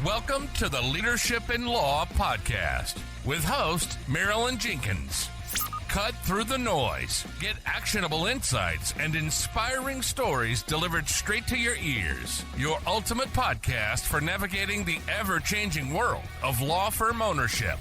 Welcome to the Leadership in Law podcast with host Marilyn Jenkins. Cut through the noise, get actionable insights and inspiring stories delivered straight to your ears. Your ultimate podcast for navigating the ever-changing world of law firm ownership.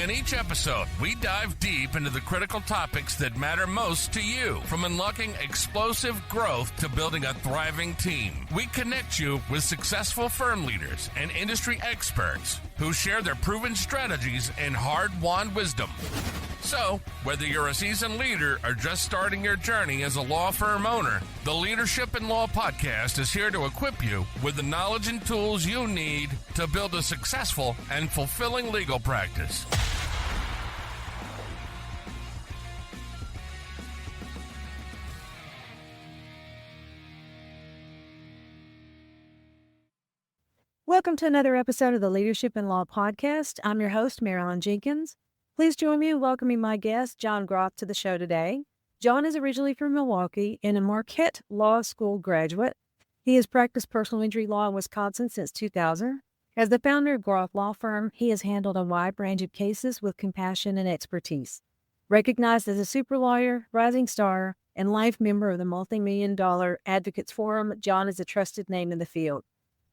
In each episode, we dive deep into the critical topics that matter most to you, from unlocking explosive growth to building a thriving team. We connect you with successful firm leaders and industry experts who share their proven strategies and hard-won wisdom. So, whether you're a seasoned leader or just starting your journey as a law firm owner, the Leadership in Law podcast is here to equip you with the knowledge and tools you need to build a successful and fulfilling legal practice. Welcome to another episode of the Leadership in Law podcast. I'm your host, Marilyn Jenkins. Please join me in welcoming my guest, Jon Groth, to the show today. Jon is originally from Milwaukee and a Marquette Law School graduate. He has practiced personal injury law in Wisconsin since 2000. As the founder of Groth Law Firm, he has handled a wide range of cases with compassion and expertise. Recognized as a super lawyer, rising star, and life member of the multi-million-dollar Advocates Forum, Jon is a trusted name in the field.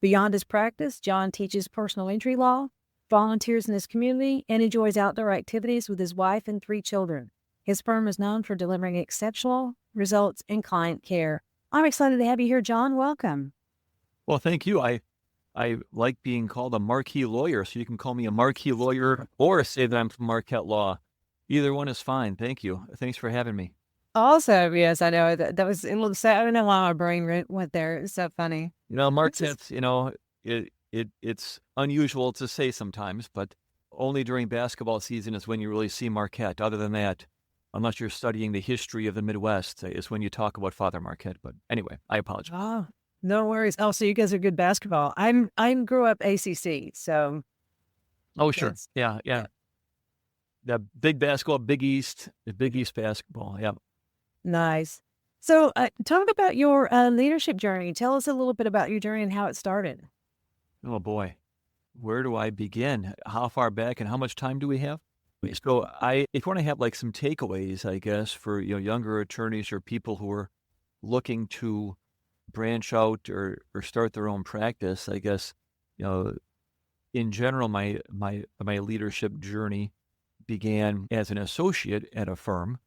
Beyond his practice, Jon teaches personal injury law, volunteers in his community, and enjoys outdoor activities with his wife and 3 children. His firm is known for delivering exceptional results in client care. I'm excited to have you here, Jon. Welcome. Well, thank you. I like being called a marquee lawyer, so you can call me a marquee lawyer or say that I'm from Marquette Law. Either one is fine. Thank you. Thanks for having me. Also, yes, I know that was a little sad. I don't know why my brain went there. It's so funny. Marquette's, it's unusual to say sometimes, but only during basketball season is when you really see Marquette. Other than that, unless you're studying the history of the Midwest, is when you talk about Father Marquette. But anyway, I apologize. Oh, no worries. Oh, so you guys are good basketball. I grew up ACC, so. Oh, sure. Yeah. The big basketball, Big East basketball. Yeah. Nice. So talk about your leadership journey. Tell us a little bit about your journey and how it started. Oh, boy. Where do I begin? How far back and how much time do we have? So if you want to have like some takeaways, I guess, for younger attorneys or people who are looking to branch out or start their own practice, I guess, in general, my leadership journey began as an associate at a firm,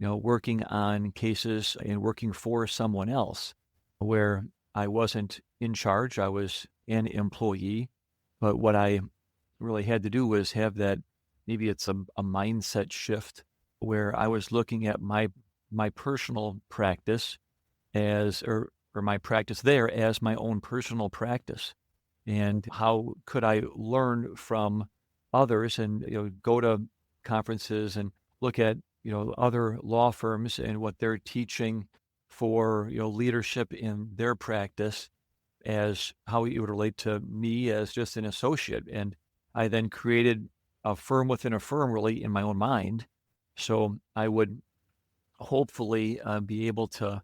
working on cases and working for someone else where I wasn't in charge. I was an employee, but what I really had to do was have that, maybe it's a mindset shift where I was looking at my personal practice or my practice there as my own personal practice. And how could I learn from others and, go to conferences and look at, other law firms and what they're teaching for, leadership in their practice as how it would relate to me as just an associate. And I then created a firm within a firm really in my own mind. So I would hopefully be able to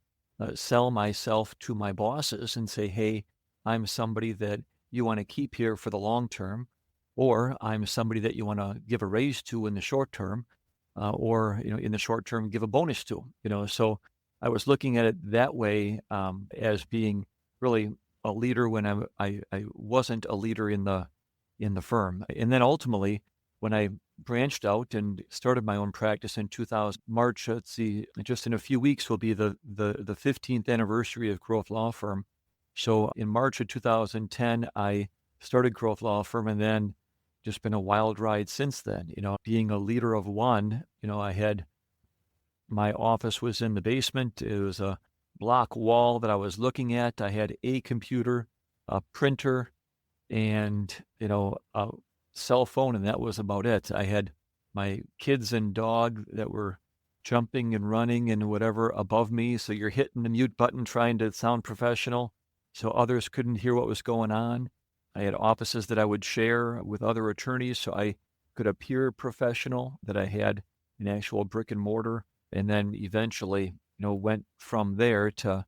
sell myself to my bosses and say, hey, I'm somebody that you want to keep here for the long term, or I'm somebody that you want to give a raise to in the short term. Or in the short term, give a bonus to. So I was looking at it that way as being really a leader when I wasn't a leader in the firm. And then ultimately, when I branched out and started my own practice in 2000, March, just in a few weeks will be the 15th anniversary of Groth Law Firm. So in March of 2010, I started Groth Law Firm, and then just been a wild ride since then. Being a leader of one, I had, my office was in the basement. It was a block wall that I was looking at. I had a computer, a printer, and, a cell phone, and that was about it. I had my kids and dog that were jumping and running and whatever above me. So you're hitting the mute button, trying to sound professional so others couldn't hear what was going on. I had offices that I would share with other attorneys so I could appear professional, that I had an actual brick and mortar, and then eventually, went from there to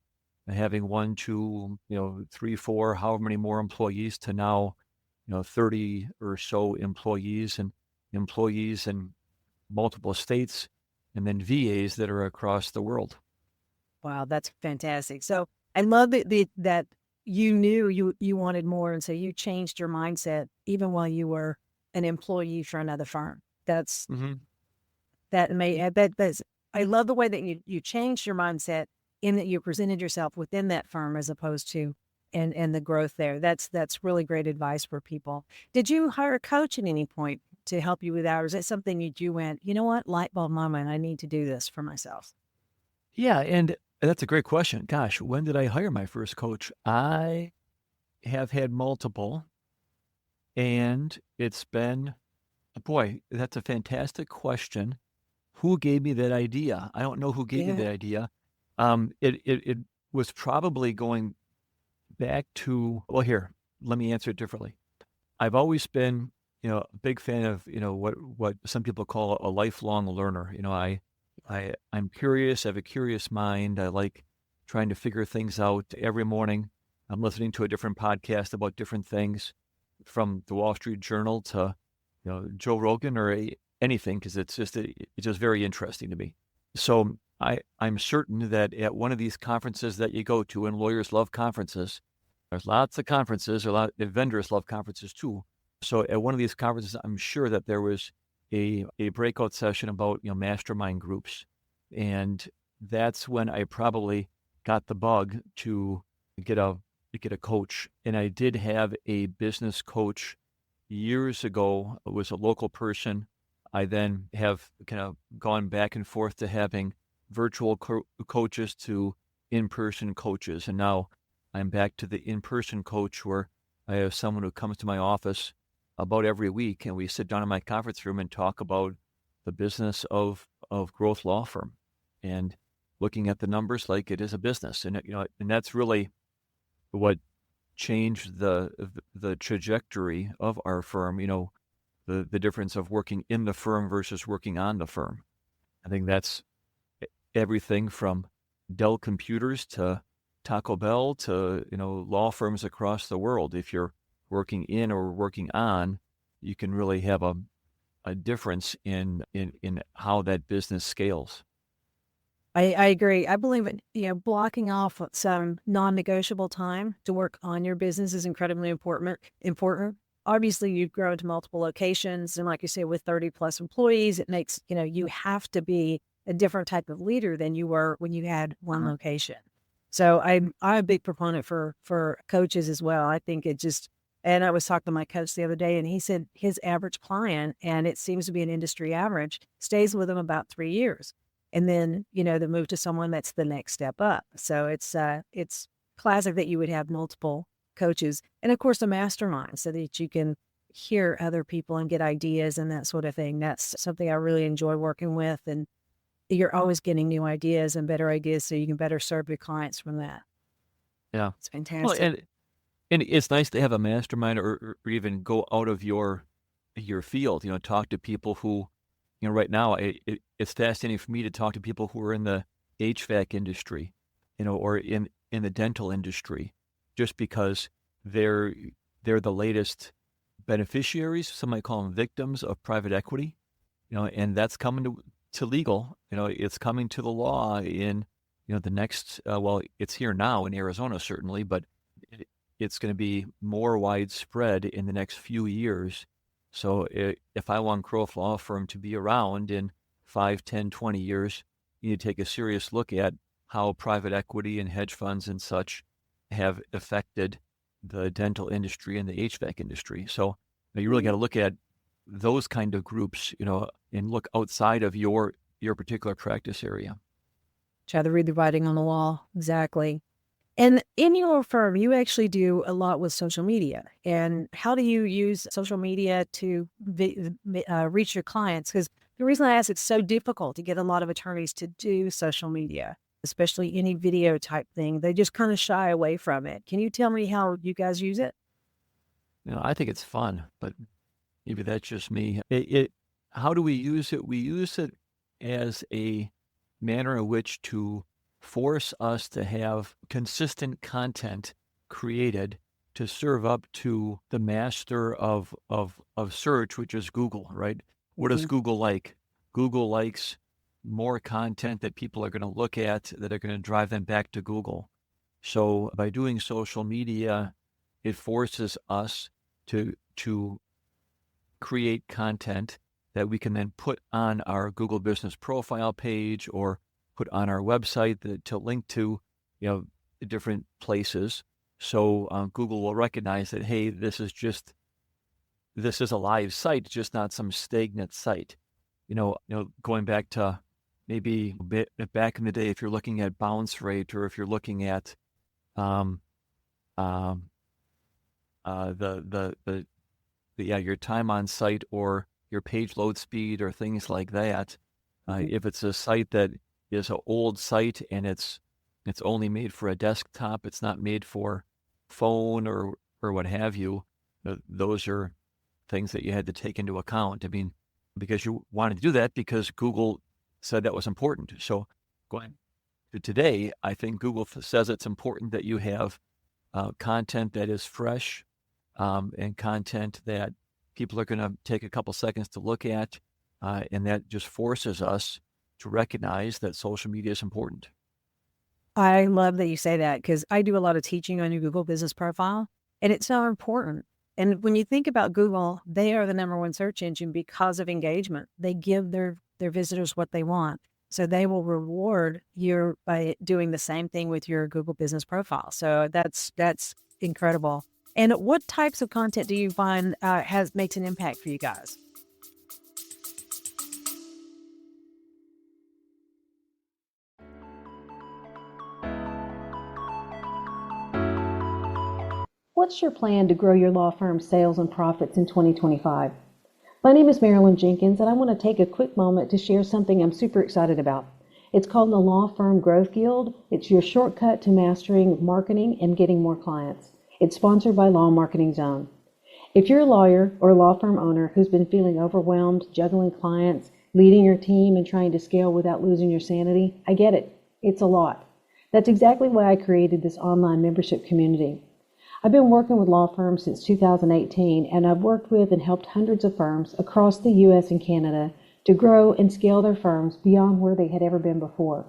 having 1, 2, 3, 4, however many more employees, to now 30 or so employees in multiple states, and then VAs that are across the world. Wow, that's fantastic. So I love that you knew you wanted more, and so you changed your mindset even while you were an employee for another firm. That's Mm-hmm. that's I love the way that you changed your mindset in that you presented yourself within that firm as opposed to and the growth there. That's really great advice for people. Did you hire a coach at any point to help you with that, or is it something you went, you know what, light bulb moment, I need to do this for myself? Yeah, and that's a great question. Gosh, when did I hire my first coach? I have had multiple, and it's been, boy, that's a fantastic question. Who gave me that idea? I don't know who gave me Yeah. that idea. It was probably going back to, well, here, let me answer it differently. I've always been, a big fan of, what some people call a lifelong learner. I'm curious. I have a curious mind. I like trying to figure things out every morning. I'm listening to a different podcast about different things, from the Wall Street Journal to, Joe Rogan or anything, because it's just very interesting to me. So I'm certain that at one of these conferences that you go to, and lawyers love conferences, there's lots of conferences, the vendors love conferences too. So at one of these conferences, I'm sure that there was a breakout session about, mastermind groups. And that's when I probably got the bug to get a coach. And I did have a business coach years ago. It was a local person. I then have kind of gone back and forth to having virtual coaches to in-person coaches. And now I'm back to the in-person coach, where I have someone who comes to my office about every week, and we sit down in my conference room and talk about the business of Groth Law Firm, and looking at the numbers like it is a business. And and that's really what changed the trajectory of our firm. The difference of working in the firm versus working on the firm. I think that's everything from Dell computers to Taco Bell to, law firms across the world. If you're working in or working on, you can really have a difference in how that business scales. I agree. I believe it, blocking off some non-negotiable time to work on your business is incredibly important. Obviously, you've grown to multiple locations, and like you say, with 30 plus employees, it makes, you have to be a different type of leader than you were when you had one location. So I'm a big proponent for coaches as well. I think and I was talking to my coach the other day, and he said his average client, and it seems to be an industry average, stays with him about 3 years. And then, they move to someone that's the next step up. So it's classic that you would have multiple coaches, and of course a mastermind, so that you can hear other people and get ideas and that sort of thing. That's something I really enjoy working with, and you're always getting new ideas and better ideas, so you can better serve your clients from that. Yeah. It's Well, fantastic. and it's nice to have a mastermind, or even go out of your field, talk to people who, right now it's fascinating for me to talk to people who are in the HVAC industry, or in the dental industry, just because they're the latest beneficiaries. Some might call them victims of private equity, and that's coming to legal. It's coming to the law in, the next, well, it's here now in Arizona, certainly, but it's going to be more widespread in the next few years. So if I want Groth Law Firm to be around in 5, 10, 20 years, you need to take a serious look at how private equity and hedge funds and such have affected the dental industry and the HVAC industry. So you really got to look at those kind of groups, and look outside of your particular practice area. Try to read the writing on the wall. Exactly. And in your firm, you actually do a lot with social media. And how do you use social media to reach your clients? Because the reason I ask, it's so difficult to get a lot of attorneys to do social media, especially any video type thing. They just kind of shy away from it. Can you tell me how you guys use it? I think it's fun, but maybe that's just me. How do we use it? We use it as a manner in which to force us to have consistent content created to serve up to the master of search, which is Google, right? What does Google like? Google likes more content that people are going to look at that are going to drive them back to Google. So by doing social media, it forces us to create content that we can then put on our Google business profile page or put on our website to link to, different places. So Google will recognize that, hey, this is a live site, just not some stagnant site. Going back to maybe a bit back in the day, if you're looking at bounce rate or if you're looking at your time on site or your page load speed or things like that. If it's a site that is an old site and it's only made for a desktop, it's not made for phone or what have you, those are things that you had to take into account. I mean, because you wanted to do that because Google said that was important. So going to today, I think Google says it's important that you have content that is fresh and content that people are going to take a couple seconds to look at. And that just forces us to recognize that social media is important. I love that you say that because I do a lot of teaching on your Google business profile, and it's so important. And when you think about Google, they are the number one search engine because of engagement. They give their visitors what they want. So they will reward you by doing the same thing with your Google business profile. So that's incredible. And what types of content do you find makes an impact for you guys? What's your plan to grow your law firm's sales and profits in 2025? My name is Marilyn Jenkins, and I want to take a quick moment to share something I'm super excited about. It's called the Law Firm Growth Guild. It's your shortcut to mastering marketing and getting more clients. It's sponsored by Law Marketing Zone. If you're a lawyer or law firm owner who's been feeling overwhelmed, juggling clients, leading your team, and trying to scale without losing your sanity, I get it. It's a lot. That's exactly why I created this online membership community. I've been working with law firms since 2018, and I've worked with and helped hundreds of firms across the U.S. and Canada to grow and scale their firms beyond where they had ever been before.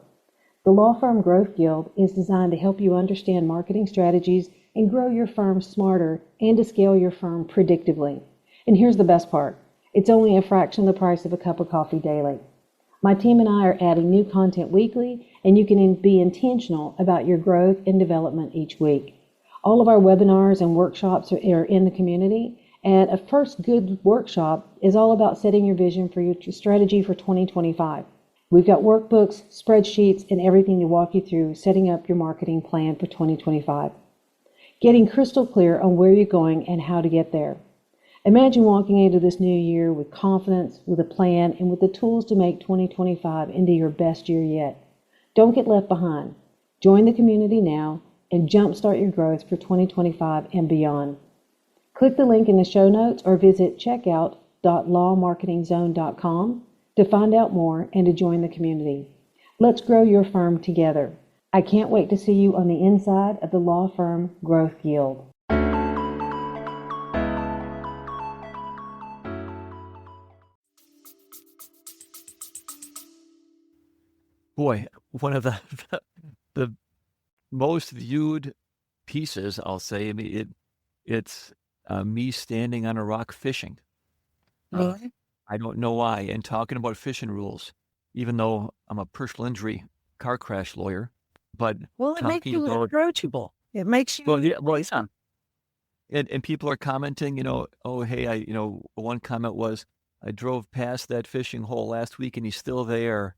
The Law Firm Growth Guild is designed to help you understand marketing strategies and grow your firm smarter and to scale your firm predictably. And here's the best part. It's only a fraction of the price of a cup of coffee daily. My team and I are adding new content weekly, and you can be intentional about your growth and development each week. All of our webinars and workshops are in the community, and a first good workshop is all about setting your vision for your strategy for 2025. We've got workbooks, spreadsheets, and everything to walk you through setting up your marketing plan for 2025. Getting crystal clear on where you're going and how to get there. Imagine walking into this new year with confidence, with a plan, and with the tools to make 2025 into your best year yet. Don't get left behind. Join the community now and jumpstart your growth for 2025 and beyond. Click the link in the show notes or visit checkout.lawmarketingzone.com to find out more and to join the community. Let's grow your firm together. I can't wait to see you on the inside of the Law Firm Growth Guild. Boy, one of the most viewed pieces, I'll say, I mean, it's me standing on a rock fishing. Really? I don't know why. And talking about fishing rules, even though I'm a personal injury car crash lawyer, but Well, it makes you about, approachable. It makes you and people are commenting, oh, hey, one comment was, I drove past that fishing hole last week and he's still there.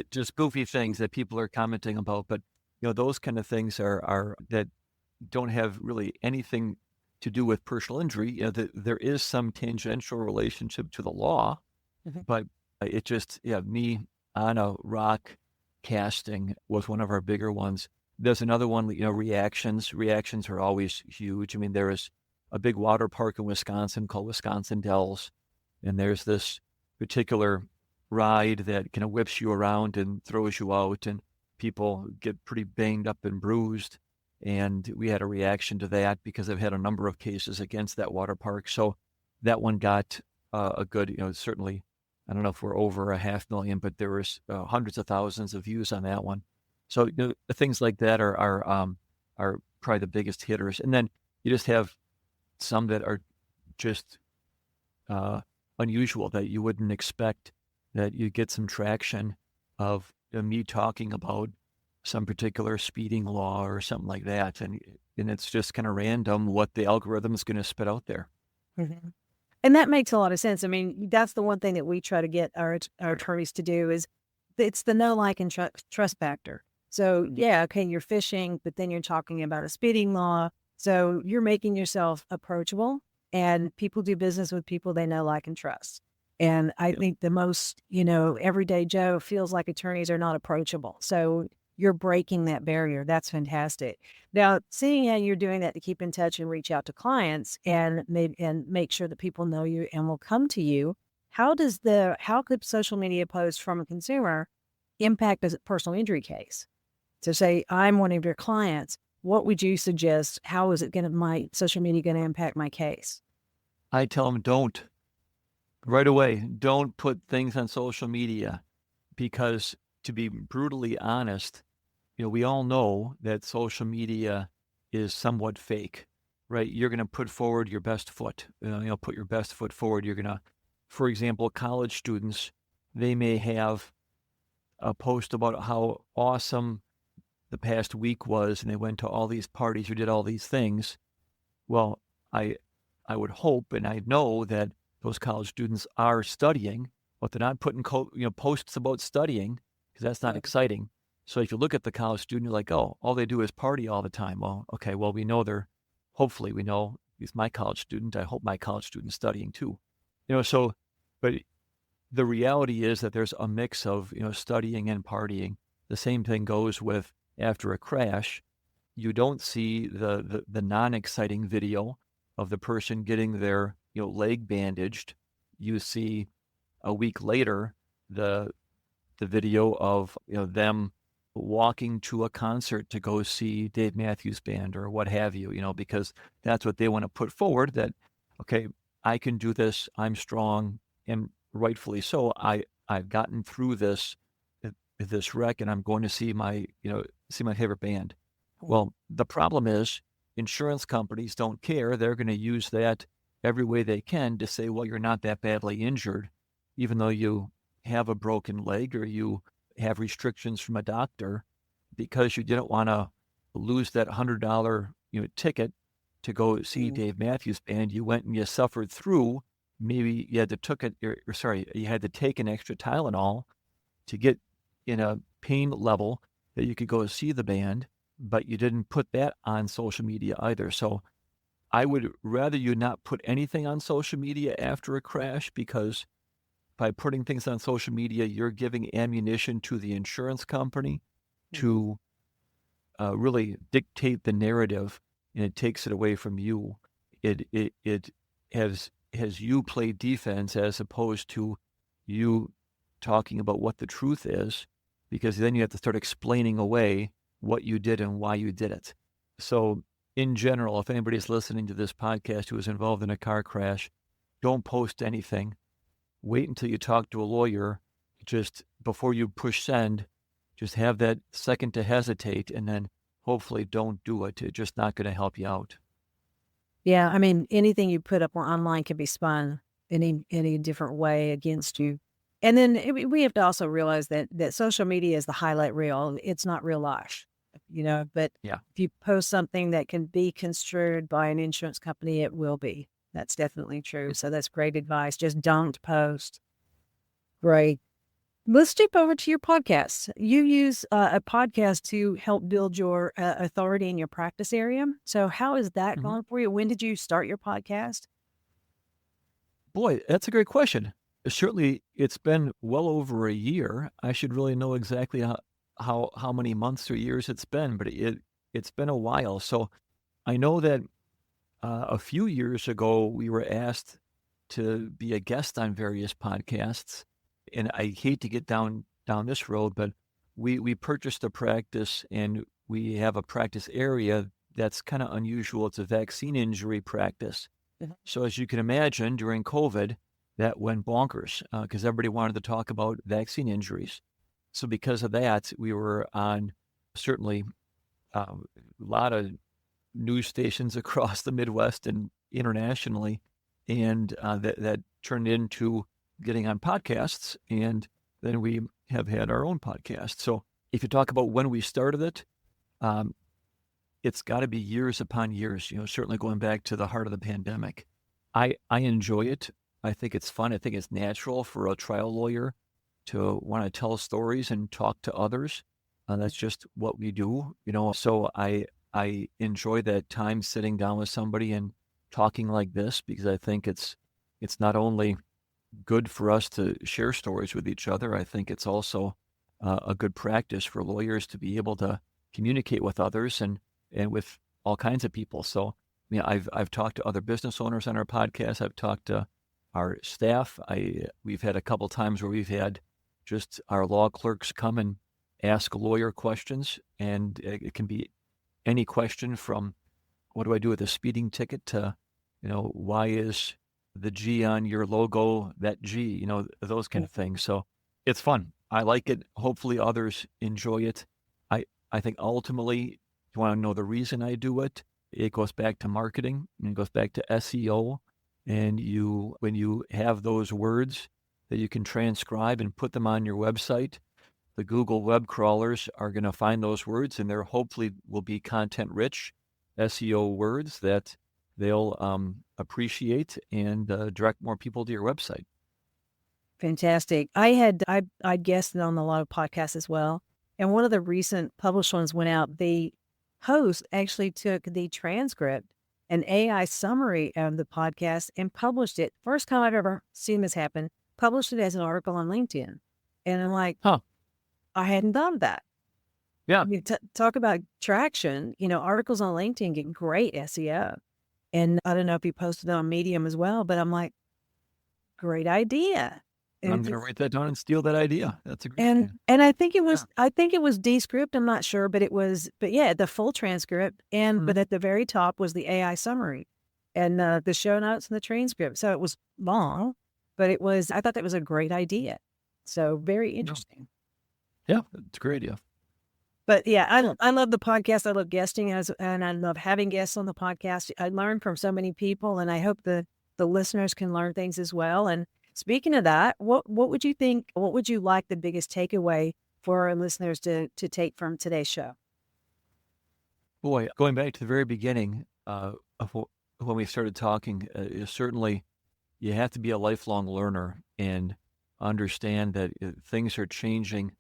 Just goofy things that people are commenting about. But, those kind of things are that don't have really anything to do with personal injury. There is some tangential relationship to the law, but it just, me on a rock casting was one of our bigger ones. There's another one, reactions. Reactions are always huge. I mean, there is a big water park in Wisconsin called Wisconsin Dells, and there's this particular ride that kind of whips you around and throws you out, and people get pretty banged up and bruised. and we had a reaction to that because I've had a number of cases against that water park. So that one got a good, certainly, I don't know if we're over 500,000, but there was hundreds of thousands of views on that one. So things like that are probably the biggest hitters. And then you just have some that are just unusual that you wouldn't expect, that you get some traction of me talking about some particular speeding law or something like that. And it's just kind of random what the algorithm is going to spit out there. Mm-hmm. And that makes a lot of sense. I mean, that's the one thing that we try to get our attorneys to do is it's the know, like, and trust factor. So yeah, okay, you're fishing, but then you're talking about a speeding law. So you're making yourself approachable, and people do business with people they know, like, and trust. And I think the most, everyday Joe feels like attorneys are not approachable. So you're breaking that barrier. That's fantastic. Now, seeing how you're doing that to keep in touch and reach out to clients and make sure that people know you and will come to you, how could social media posts from a consumer impact a personal injury case? So say I'm one of your clients, what would you suggest? How is my social media going to impact my case? I tell them don't. Right away, don't put things on social media, because to be brutally honest, we all know that social media is somewhat fake, right? You're going to put forward your best foot, put your best foot forward. You're going to, for example, college students, they may have a post about how awesome the past week was, and they went to all these parties or did all these things. Well, I would hope, and I know that those college students are studying, but they're not putting posts about studying, because that's not exciting. So if you look at the college student, you're like, oh, all they do is party all the time. Well, okay, well, hopefully we know he's my college student. I hope my college student's studying too. But the reality is that there's a mix of, studying and partying. The same thing goes with after a crash. You don't see the non-exciting video of the person getting their, leg bandaged. You see a week later the video of, them walking to a concert to go see Dave Matthews Band or what have you, because that's what they want to put forward, that, okay, I can do this, I'm strong, and rightfully so. I've gotten through this wreck, and I'm going to see my favorite band. Well, the problem is insurance companies don't care. They're going to use that every way they can to say, well, you're not that badly injured, even though you have a broken leg or you have restrictions from a doctor, because you didn't want to lose that $100 ticket to go see Dave Matthews Band. You went and you suffered through. Maybe you had to you had to take an extra Tylenol to get in a pain level that you could go see the band, but you didn't put that on social media either. So I would rather you not put anything on social media after a crash, because by putting things on social media, you're giving ammunition to the insurance company to really dictate the narrative, and it takes it away from you. It has you play defense as opposed to you talking about what the truth is, because then you have to start explaining away what you did and why you did it. So in general, if anybody's listening to this podcast who is involved in a car crash, don't post anything. Wait until you talk to a lawyer. Just before you push send, just have that second to hesitate, and then hopefully don't do it. It's just not going to help you out. Yeah, I mean, anything you put up online can be spun any different way against you. And then we have to also realize that social media is the highlight reel. It's not real life, but Yeah. if you post something that can be construed by an insurance company, it will be. That's definitely true. So that's great advice. Just don't post. Great. Let's jump over to your podcast. You use a podcast to help build your authority in your practice area. So how is that going for you? When did you start your podcast? Boy, that's a great question. Certainly, it's been well over a year. I should really know exactly how many months or years it's been, but it's been a while. So I know that a few years ago, we were asked to be a guest on various podcasts, and I hate to get down this road, but we purchased a practice, and we have a practice area that's kind of unusual. It's a vaccine injury practice. So as you can imagine, during COVID, that went bonkers because everybody wanted to talk about vaccine injuries. So because of that, we were on certainly a lot of news stations across the Midwest and internationally, and that turned into getting on podcasts, and then we have had our own podcast. So if you talk about when we started it, it's got to be years upon years, certainly going back to the heart of the pandemic. I enjoy it. I think it's fun. I think it's natural for a trial lawyer to want to tell stories and talk to others. That's just what we do, So I enjoy that time sitting down with somebody and talking like this, because I think it's not only good for us to share stories with each other. I think it's also a good practice for lawyers to be able to communicate with others and with all kinds of people. So, I've talked to other business owners on our podcast. I've talked to our staff. We've had a couple times where we've had just our law clerks come and ask lawyer questions, and it can be any question from what do I do with a speeding ticket to, why is the G on your logo that G, those kind of things. So it's fun. I like it. Hopefully others enjoy it. I think ultimately, you want to know the reason I do it, it goes back to marketing and it goes back to SEO. And when you have those words that you can transcribe and put them on your website, the Google web crawlers are going to find those words, and there hopefully will be content rich SEO words that they'll appreciate and direct more people to your website. Fantastic. I guested on a lot of podcasts as well. And one of the recent published ones went out. The host actually took the transcript, an AI summary of the podcast, and published it. First time I've ever seen this happen, published it as an article on LinkedIn. And I'm like, I hadn't thought of that. Yeah. Talk about traction, articles on LinkedIn get great SEO. And I don't know if you posted it on Medium as well, but I'm like, great idea. And I'm going to write that down and steal that idea. That's a great idea. And I think it was Descript. I'm not sure, but the full transcript. But at the very top was the AI summary and the show notes and the transcript. So it was long, but I thought that was a great idea. So very interesting. Yeah, it's a great idea. But yeah, I love the podcast. I love guesting and I love having guests on the podcast. I learn from so many people, and I hope the listeners can learn things as well. And speaking of that, what would you think, what would you like the biggest takeaway for our listeners to take from today's show? Boy, going back to the very beginning of when we started talking, certainly you have to be a lifelong learner and understand that things are changing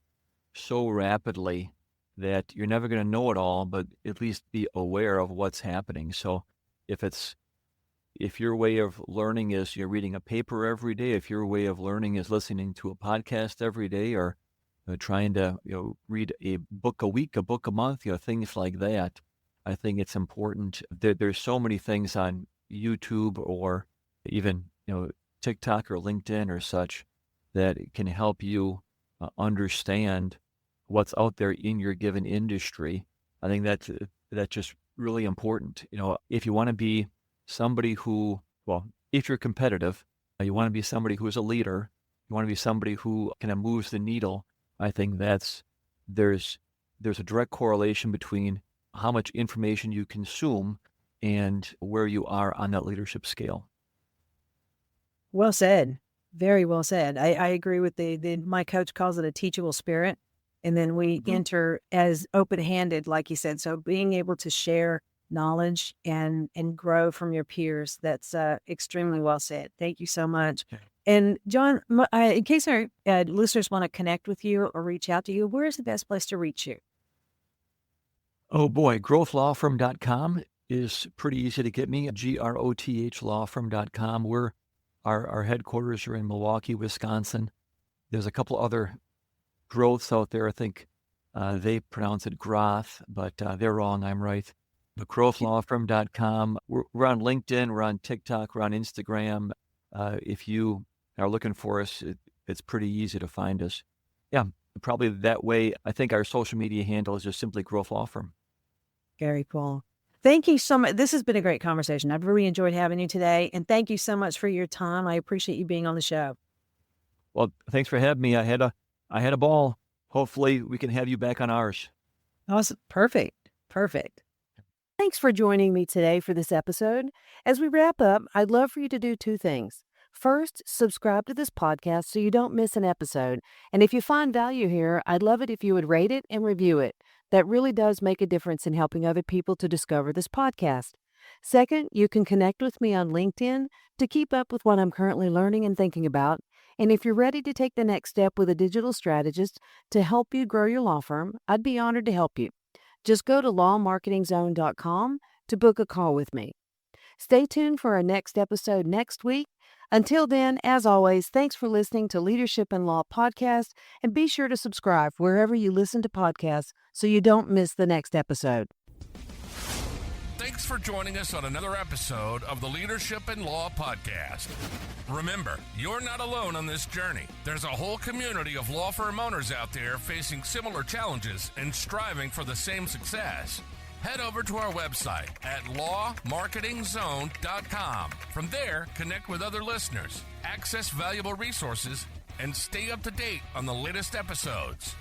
so rapidly that you're never going to know it all, but at least be aware of what's happening. So if your way of learning is you're reading a paper every day, if your way of learning is listening to a podcast every day, or trying to read a book a week, a book a month, things like that, I think it's important. There's so many things on YouTube or even TikTok or LinkedIn or such that can help you understand what's out there in your given industry. I think that's just really important. If you want to be somebody if you're competitive, you want to be somebody who's a leader, you want to be somebody who kind of moves the needle. I think there's a direct correlation between how much information you consume and where you are on that leadership scale. Well said. Very well said. I agree with my coach calls it a teachable spirit. And then we enter as open-handed, like you said. So being able to share knowledge and grow from your peers, that's extremely well said. Thank you so much. Okay. And Jon, in case our listeners want to connect with you or reach out to you, where is the best place to reach you? Oh boy, growthlawfirm.com is pretty easy to get me. GROTH lawfirm.com. Our headquarters are in Milwaukee, Wisconsin. There's a couple other Groths out there. I think they pronounce it Groth, but they're wrong. I'm right. But growthlawfirm.com. We're on LinkedIn. We're on TikTok. We're on Instagram. If you are looking for us, it's pretty easy to find us. Yeah, probably that way. I think our social media handle is just simply Groth Law Firm. Very cool. Thank you so much. This has been a great conversation. I've really enjoyed having you today. And thank you so much for your time. I appreciate you being on the show. Well, thanks for having me. I had a ball. Hopefully we can have you back on ours. Awesome. Perfect. Perfect. Thanks for joining me today for this episode. As we wrap up, I'd love for you to do two things. First, subscribe to this podcast so you don't miss an episode. And if you find value here, I'd love it if you would rate it and review it. That really does make a difference in helping other people to discover this podcast. Second, you can connect with me on LinkedIn to keep up with what I'm currently learning and thinking about. And if you're ready to take the next step with a digital strategist to help you grow your law firm, I'd be honored to help you. Just go to lawmarketingzone.com to book a call with me. Stay tuned for our next episode next week. Until then, as always, thanks for listening to Leadership in Law Podcast, and be sure to subscribe wherever you listen to podcasts so you don't miss the next episode. Thanks for joining us on another episode of the Leadership in Law Podcast. Remember, you're not alone on this journey. There's a whole community of law firm owners out there facing similar challenges and striving for the same success. Head over to our website at lawmarketingzone.com. From there, connect with other listeners, access valuable resources, and stay up to date on the latest episodes.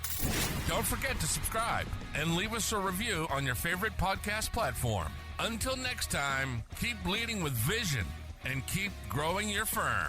Don't forget to subscribe and leave us a review on your favorite podcast platform. Until next time, keep leading with vision and keep growing your firm.